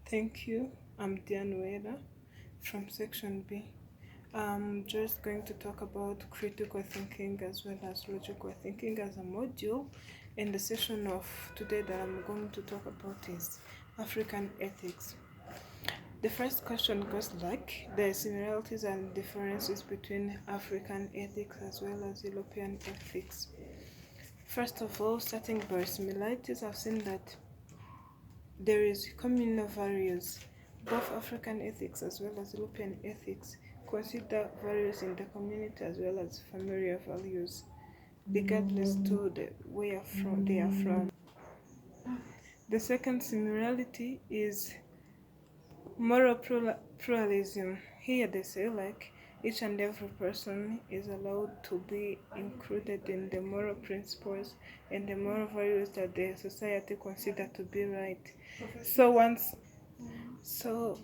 Thank you. I'm Diane UWERA from Section B. I'm just going to talk about critical thinking as well as logical thinking as a module. And the session of today that I'm going to talk about is African ethics. The first question goes like the similarities and differences between African ethics as well as European ethics. First of all, starting by similarities, I've seen that there is communal values. Both African ethics as well as European ethics consider values in the community as well as familiar values, regardless to the where they are from. The second similarity is moral pluralism. Here they say like each and every person is allowed to be included in the moral principles and the moral values that the society consider to be right. So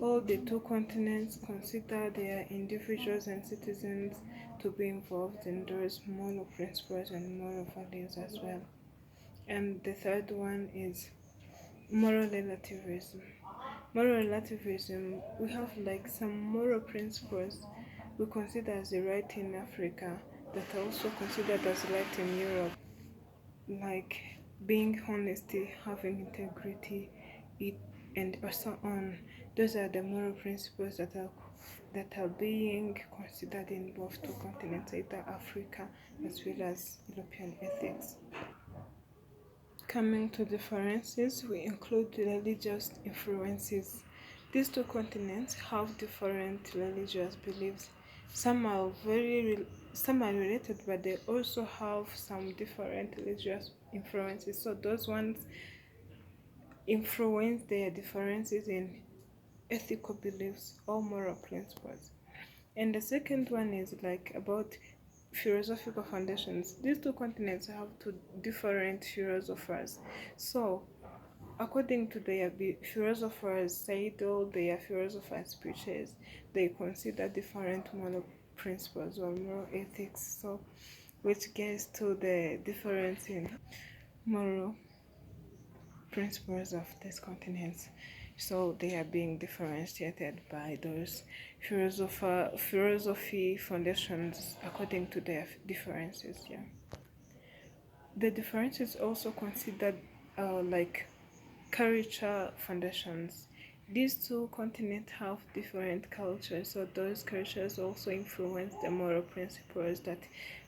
all the two continents consider their individuals and citizens to be involved in those moral principles and moral values as well. And the third one is moral relativism. Moral relativism, we have like some moral principles we consider as the right in Africa that are also considered as right in Europe, like being honesty, having integrity, and so on. Those are the moral principles that are being considered in both two continents, either Africa as well as European ethics. Coming to differences, we include religious influences. These two continents have different religious beliefs. Some are related, but they also have some different religious influences. So those ones influence their differences in ethical beliefs or moral principles. And the second one is like about philosophical foundations. These two continents have two different philosophers. So, according to their philosophers' Seidel, their philosophers' speeches, they consider different moral principles or moral ethics. So, which gets to the difference in moral principles of these continents. So they are being differentiated by those philosophy foundations according to their differences. Yeah, the differences also considered like culture foundations. These two continents have different cultures, so those cultures also influence the moral principles that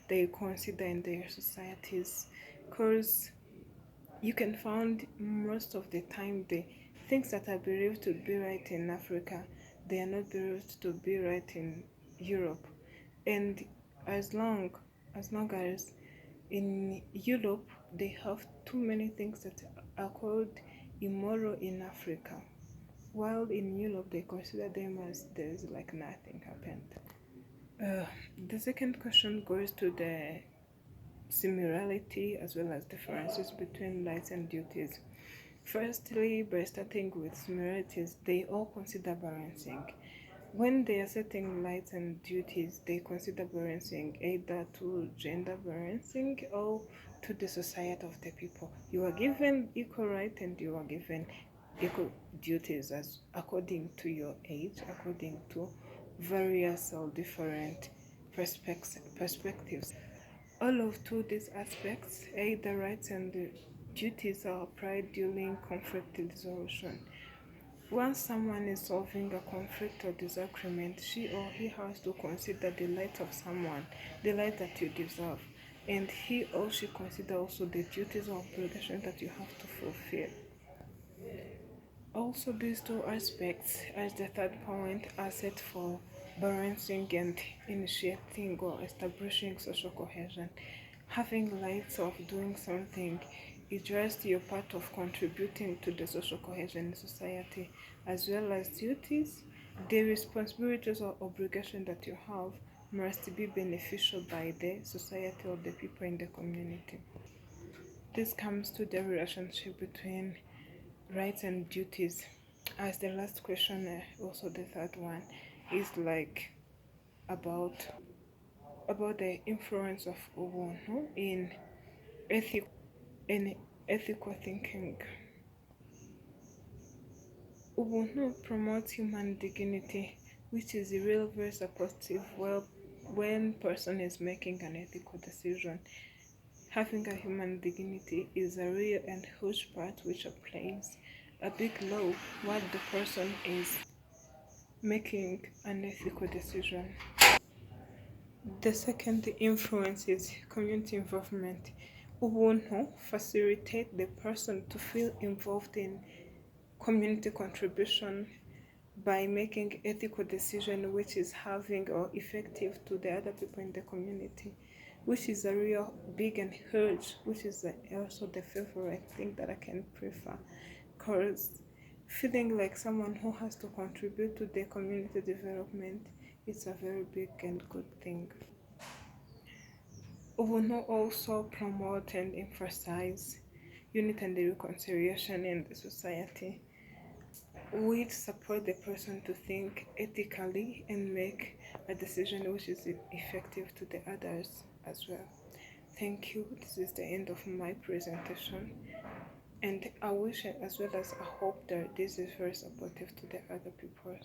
they consider in their societies. Because you can find most of the time the things that are believed to be right in Africa, they are not believed to be right in Europe. And as long as in Europe they have too many things that are called immoral in Africa, while in Europe they consider them as there's like nothing happened. The second question goes to the similarity as well as differences between rights and duties. Firstly, by starting with similarities, they all consider balancing. When they are setting rights and duties, they consider balancing either to gender balancing or to the society of the people. You are given equal right and you are given equal duties as according to your age, according to various or different perspectives. All of two these aspects, the rights and the duties, are applied during conflict resolution. Once someone is solving a conflict or disagreement, she or he has to consider the right of someone, the right that you deserve, and he or she consider also the duties or obligations that you have to fulfill. Also, these two aspects, as the third point, are set for balancing and initiating or establishing social cohesion. Having rights of doing something is just your part of contributing to the social cohesion in society, as well as duties. The responsibilities or obligation that you have must be beneficial by the society or the people in the community. This comes to the relationship between rights and duties. As the last question, also the third one, is like about the influence of Ubuntu in ethic in ethical thinking. Ubuntu promotes human dignity, which is real very supportive when person is making an ethical decision. Having a human dignity is a real and huge part which plays a big role while the person is making an ethical decision. The second influence is community involvement. Ubuntu facilitate the person to feel involved in community contribution by making ethical decision which is having or effective to the other people in the community, which is a real big and huge, which is also the favorite thing that I can prefer, because feeling like someone who has to contribute to the community development, it's a very big and good thing. Ubuntu also promote and emphasize unity and reconciliation in the society, which support the person to think ethically and make a decision which is effective to the others as well. Thank you. This is the end of my presentation. And I wish as well as I hope that this is very supportive to the other people.